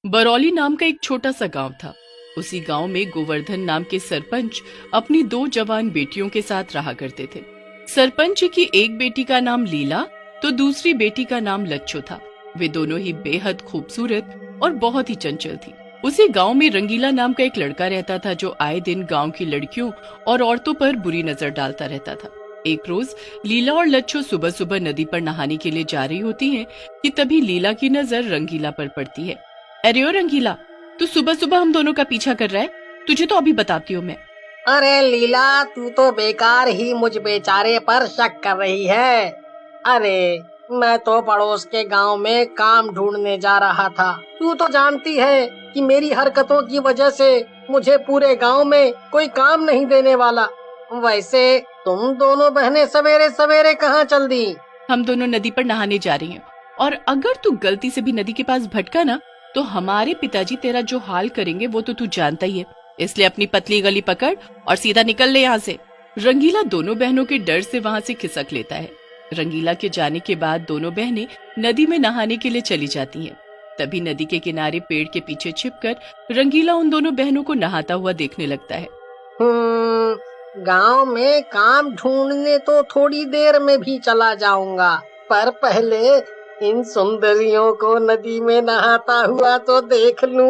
बरौली नाम का एक छोटा सा गांव था। उसी गांव में गोवर्धन नाम के सरपंच अपनी दो जवान बेटियों के साथ रहा करते थे। सरपंच की एक बेटी का नाम लीला तो दूसरी बेटी का नाम लच्छो था। वे दोनों ही बेहद खूबसूरत और बहुत ही चंचल थी। उसी गांव में रंगीला नाम का एक लड़का रहता था जो आए दिन गांव की लड़कियों और औरतों पर बुरी नजर डालता रहता था। एक रोज लीला और लच्छो सुबह सुबह नदी पर नहाने के लिए जा रही होती हैं कि तभी लीला की नजर रंगीला पर पड़ती है। अरे ओ रंगीला, तू सुबह सुबह हम दोनों का पीछा कर रहा है, तुझे तो अभी बताती हूँ मैं। अरे लीला, तू तो बेकार ही मुझ बेचारे पर शक कर रही है। अरे मैं तो पड़ोस के गांव में काम ढूंढने जा रहा था। तू तो जानती है कि मेरी हरकतों की वजह से मुझे पूरे गांव में कोई काम नहीं देने वाला। वैसे तुम दोनों बहनें सवेरे सवेरे कहाँ चल दी? हम दोनों नदी पर नहाने जा रही हैं, और अगर तू गलती से भी नदी के पास भटका ना तो हमारे पिताजी तेरा जो हाल करेंगे वो तो तू जानता ही है। इसलिए अपनी पतली गली पकड़ और सीधा निकल ले यहाँ से। रंगीला दोनों बहनों के डर से वहाँ से खिसक लेता है। रंगीला के जाने के बाद दोनों बहनें नदी में नहाने के लिए चली जाती हैं। तभी नदी के किनारे पेड़ के पीछे छिपकर रंगीला उन दोनों बहनों को नहाता हुआ देखने लगता है। गांव में काम ढूंढने तो थोड़ी देर में भी चला जाऊंगा, पर पहले इन सुंदरियों को नदी में नहाता हुआ तो देख लूं।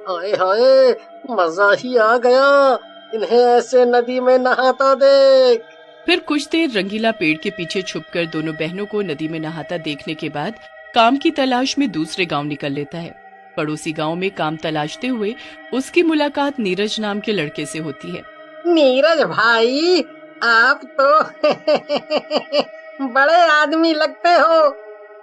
हाय हाय, मजा ही आ गया इन्हें ऐसे नदी में नहाता देख। फिर कुछ देर रंगीला पेड़ के पीछे छुपकर दोनों बहनों को नदी में नहाता देखने के बाद काम की तलाश में दूसरे गांव निकल लेता है। पड़ोसी गांव में काम तलाशते हुए उसकी मुलाकात नीरज नाम के लड़के से होती है। नीरज भाई, आप तो बड़े आदमी लगते हो।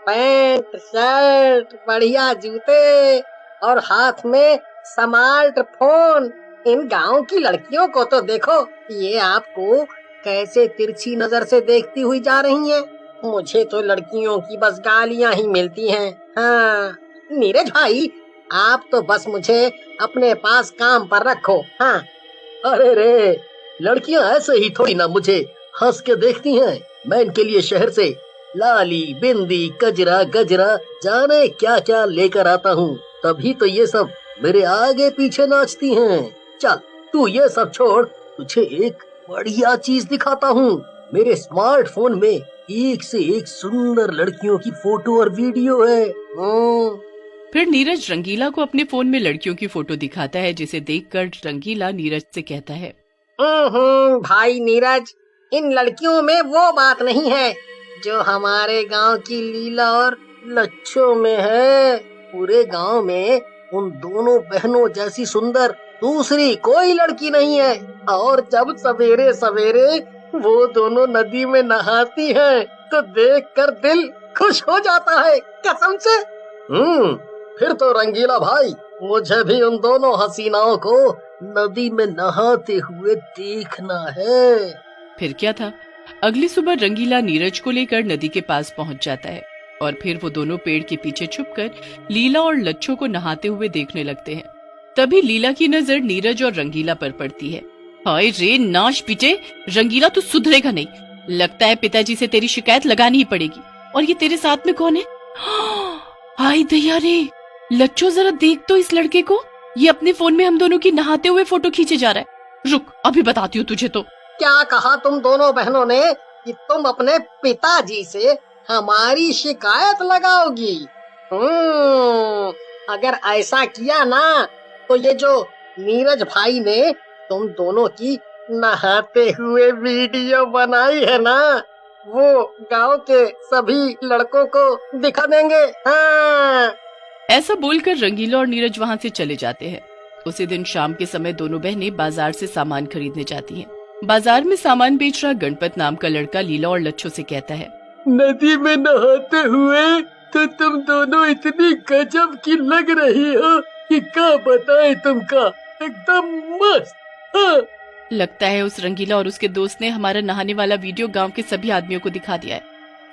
पैंट शर्ट, बढ़िया जूते और हाथ में स्मार्टफोन। इन गांव की लड़कियों को तो देखो, ये आपको कैसे तिरछी नजर से देखती हुई जा रही हैं। मुझे तो लड़कियों की बस गालियां ही मिलती हैं। हाँ नीरज भाई, आप तो बस मुझे अपने पास काम पर रखो। हाँ। अरे रे, लड़कियां ऐसे ही थोड़ी ना मुझे हंस के देखती हैं। मैं इनके लिए शहर से लाली, बिंदी, कजरा, गजरा जाने क्या क्या लेकर आता हूँ, तभी तो ये सब मेरे आगे पीछे नाचती हैं। चल तू ये सब छोड़, तुझे एक बढ़िया चीज दिखाता हूँ। मेरे स्मार्टफोन में एक से एक सुंदर लड़कियों की फोटो और वीडियो है। फिर नीरज रंगीला को अपने फोन में लड़कियों की फोटो दिखाता है, जिसे देखकर रंगीला नीरज से कहता है, भाई नीरज, इन लड़कियों में वो बात नहीं है जो हमारे गांव की लीला और लच्छो में है। पूरे गांव में उन दोनों बहनों जैसी सुंदर दूसरी कोई लड़की नहीं है। और जब सवेरे सवेरे वो दोनों नदी में नहाती हैं, तो देखकर दिल खुश हो जाता है, कसम से। फिर तो रंगीला भाई, मुझे भी उन दोनों हसीनाओं को नदी में नहाते हुए देखना है। फिर क्या था, अगली सुबह रंगीला नीरज को लेकर नदी के पास पहुंच जाता है और फिर वो दोनों पेड़ के पीछे छुपकर लीला और लच्छो को नहाते हुए देखने लगते हैं। तभी लीला की नजर नीरज और रंगीला पर पड़ती है। हाय रे नाश पीटे, रंगीला तू सुधरेगा नहीं। लगता है पिताजी से तेरी शिकायत लगानी ही पड़ेगी। और ये तेरे साथ में कौन है? हाय दया रे, लच्छो जरा देख तो इस लड़के को, ये अपने फोन में हम दोनों की नहाते हुए फोटो खींचे जा रहा है। रुक, अभी बताती हूँ तुझे। तो क्या कहा तुम दोनों बहनों ने कि तुम अपने पिताजी से हमारी शिकायत लगाओगी? अगर ऐसा किया ना, तो ये जो नीरज भाई ने तुम दोनों की नहाते हुए वीडियो बनाई है ना, वो गांव के सभी लड़कों को दिखा देंगे। हाँ। ऐसा बोलकर रंगीला और नीरज वहाँ से चले जाते हैं। उसी दिन शाम के समय दोनों बहनें बाजार से सामान खरीदने जाती हैं। बाजार में सामान बेच रहा गणपत नाम का लड़का लीला और लच्छो से कहता है, नदी में नहाते हुए तो तुम दोनों इतनी गजब की लग रही हो कि क्या बताए तुमका, एकदम मस्त। हाँ। लगता है उस रंगीला और उसके दोस्त ने हमारा नहाने वाला वीडियो गांव के सभी आदमियों को दिखा दिया है,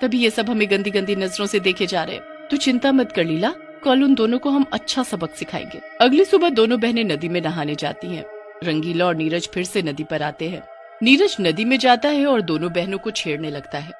तभी ये सब हमें गंदी गंदी नजरों से देखे जा रहे हैं। तू चिंता मत कर लीला, कल उन दोनों को हम अच्छा सबक सिखाएंगे। अगली सुबह दोनों बहनें नदी में नहाने जाती हैं। रंगीला और नीरज फिर से नदी पर आते हैं। नीरज नदी में जाता है और दोनों बहनों को छेड़ने लगता है।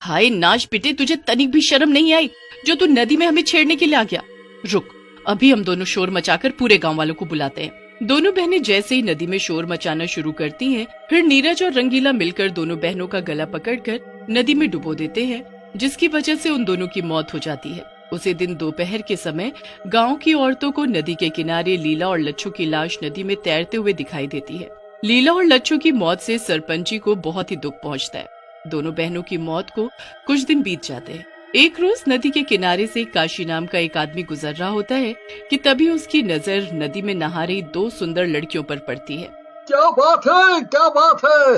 हाय नाश पिटे, तुझे तनिक भी शर्म नहीं आई जो तू नदी में हमें छेड़ने के लिए आ गया? रुक, अभी हम दोनों शोर मचाकर पूरे गांव वालों को बुलाते हैं। दोनों बहनें जैसे ही नदी में शोर मचाना शुरू करती हैं, फिर नीरज और रंगीला मिलकर दोनों बहनों का गला पकड़कर नदी में डुबो देते हैं, जिसकी वजह से उन दोनों की मौत हो जाती है। उसी दिन दोपहर के समय गांव की औरतों को नदी के किनारे लीला और लच्छू की लाश नदी में तैरते हुए दिखाई देती है। लीला और लच्छू की मौत से सरपंच जी को बहुत ही दुख पहुंचता है। दोनों बहनों की मौत को कुछ दिन बीत जाते हैं। एक रोज नदी के किनारे से काशी नाम का एक आदमी गुजर रहा होता है कि तभी उसकी नजर नदी में नहा रही दो सुंदर लड़कियों पर पड़ती है। क्या बात है, क्या बात है,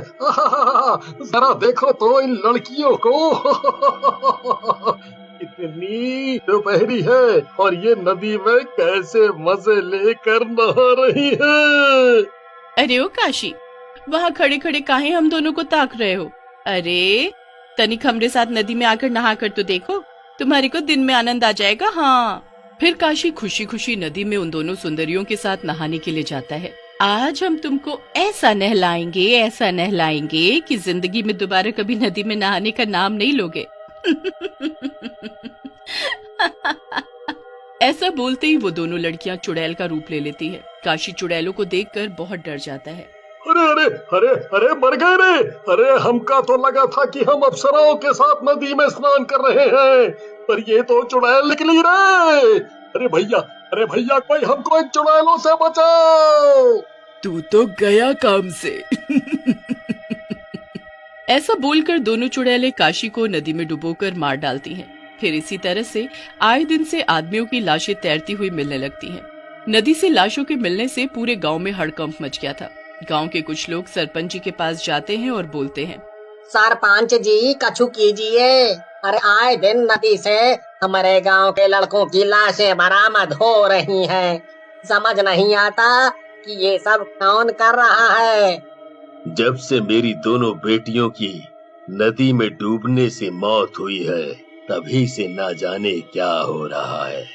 जरा देखो तो इन लड़कियों को। इतनी दोपहरी है और ये नदी में कैसे मजे लेकर नहा रही है। अरे ओ काशी, वहाँ खड़े खड़े काहे हम दोनों को ताक रहे हो? अरे तनिक हमरे साथ नदी में आकर नहा कर तो देखो, तुम्हारे को दिन में आनंद आ जाएगा। हाँ। फिर काशी खुशी खुशी नदी में उन दोनों सुंदरियों के साथ नहाने के लिए जाता है। आज हम तुमको ऐसा नहलाएंगे कि जिंदगी में दोबारा कभी नदी में नहाने का नाम नहीं लोगे। ऐसा बोलते ही वो दोनों लड़कियां चुड़ैल का रूप ले लेती है। काशी चुड़ैलों को देखकर बहुत डर जाता है। अरे अरे अरे अरे मर गए रे। अरे हमका तो लगा था कि हम अप्सराओं के साथ नदी में स्नान कर रहे हैं, पर ये तो चुड़ैल निकली रे। अरे भैया कोई हमको इन चुड़ैलों से बचाओ। तू तो गया काम से। ऐसा बोलकर दोनों चुड़ैलें काशी को नदी में डुबोकर मार डालती हैं। फिर इसी तरह से आए दिन से आदमियों की लाशें तैरती हुई मिलने लगती हैं। नदी से लाशों के मिलने से पूरे गांव में हड़कंप मच गया था। गांव के कुछ लोग सरपंच जी के पास जाते हैं और बोलते हैं, सरपंच जी कछु कीजिए। अरे आए दिन नदी से हमारे गांव के लड़कों की लाशें बरामद हो रही हैं। समझ नहीं आता कि ये सब कौन कर रहा है। जब से मेरी दोनों बेटियों की नदी में डूबने से मौत हुई है, तभी से ना जाने क्या हो रहा है।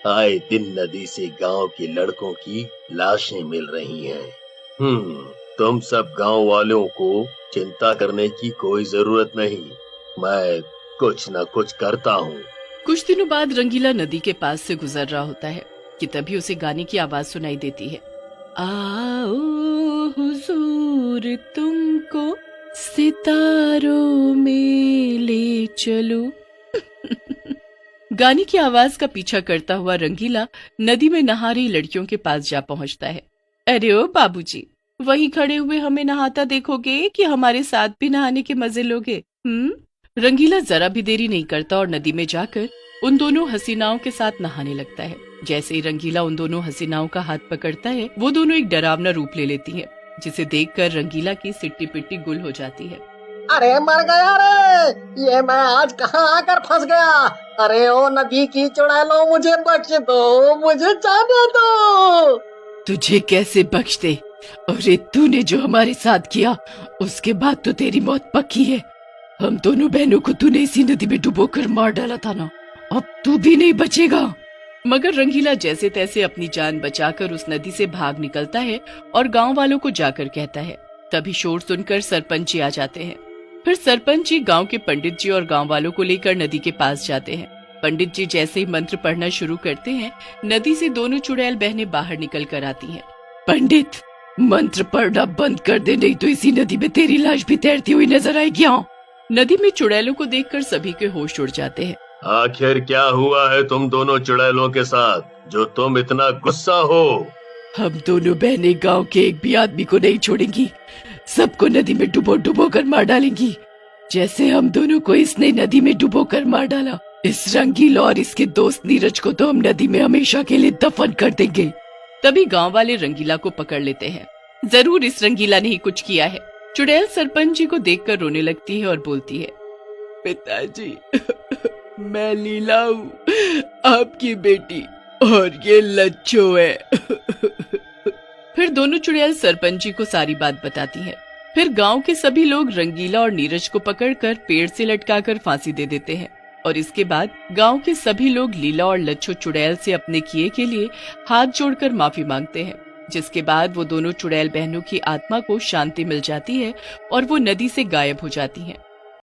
आए दिन नदी से गांव के लड़कों की लाशें मिल रही हैं। तुम सब गांव वालों को चिंता करने की कोई जरूरत नहीं, मैं कुछ न कुछ करता हूँ। कुछ दिनों बाद रंगीला नदी के पास से गुजर रहा होता है कि तभी उसे गाने की आवाज सुनाई देती है। आओ हुजूर तुमको सितारों में ले चलो। गाने की आवाज का पीछा करता हुआ रंगीला नदी में नहा रही लड़कियों के पास जा पहुंचता है। अरे ओ बाबूजी, वहीं खड़े हुए हमें नहाता देखोगे कि हमारे साथ भी नहाने के मजे लोगे? रंगीला जरा भी देरी नहीं करता और नदी में जाकर उन दोनों हसीनाओं के साथ नहाने लगता है। जैसे ही रंगीला उन दोनों हसीनाओं का हाथ पकड़ता है, वो दोनों एक डरावना रूप ले लेती हैं, जिसे देखकर रंगीला की सिट्टी पिट्टी गुल हो जाती है। अरे मर गया रे, ये मैं आज कहाँ आकर फंस गया। अरे ओ नदी की चुड़ैलों, मुझे बख्श दो, मुझे जाने दो। तुझे कैसे बख्श दे? अरे तूने जो हमारे साथ किया उसके बाद तो तेरी मौत पक्की है। हम दोनों बहनों को तूने इसी नदी में डुबोकर मार डाला था ना, अब तू भी नहीं बचेगा। मगर रंगीला जैसे तैसे अपनी जान बचाकर उस नदी से भाग निकलता है और गांव वालों को जाकर कहता है। तभी शोर सुनकर सरपंच जी आ जाते हैं। फिर सरपंच जी गांव के पंडित जी और गांव वालों को लेकर नदी के पास जाते हैं। पंडित जी जैसे ही मंत्र पढ़ना शुरू करते हैं, नदी से दोनों चुड़ैल बहनें बाहर निकल कर आती हैं। पंडित, मंत्र पढ़ना बंद कर दे, नहीं तो इसी नदी में तेरी लाश भी तैरती हुई नजर आएगी। नदी में चुड़ैलों को देखकर सभी के होश उड़ जाते हैं। आखिर क्या हुआ है तुम दोनों चुड़ैलों के साथ, जो तुम इतना गुस्सा हो? हम दोनों बहनें गांव के एक भी आदमी को नहीं छोड़ेंगी, सबको नदी में डुबो डुबो कर मार डालेंगी, जैसे हम दोनों को इसने नदी में डुबो कर मार डाला। इस रंगीला और इसके दोस्त नीरज को तो हम नदी में हमेशा के लिए दफन कर देंगे। तभी गांव वाले रंगीला को पकड़ लेते हैं। जरूर इस रंगीला ने ही कुछ किया है। चुड़ैल सरपंच जी को देखकर रोने लगती है और बोलती है, पिताजी, मैं लीला हूँ, आपकी बेटी, और ये लच्छो है। फिर दोनों चुड़ैल सरपंच जी को सारी बात बताती हैं। फिर गांव के सभी लोग रंगीला और नीरज को पकड़कर पेड़ से लटकाकर फांसी दे देते हैं और इसके बाद गांव के सभी लोग लीला और लच्छो चुड़ैल से अपने किए के लिए हाथ जोड़कर माफी मांगते हैं, जिसके बाद वो दोनों चुड़ैल बहनों की आत्मा को शांति मिल जाती है और वो नदी से गायब हो जाती हैं।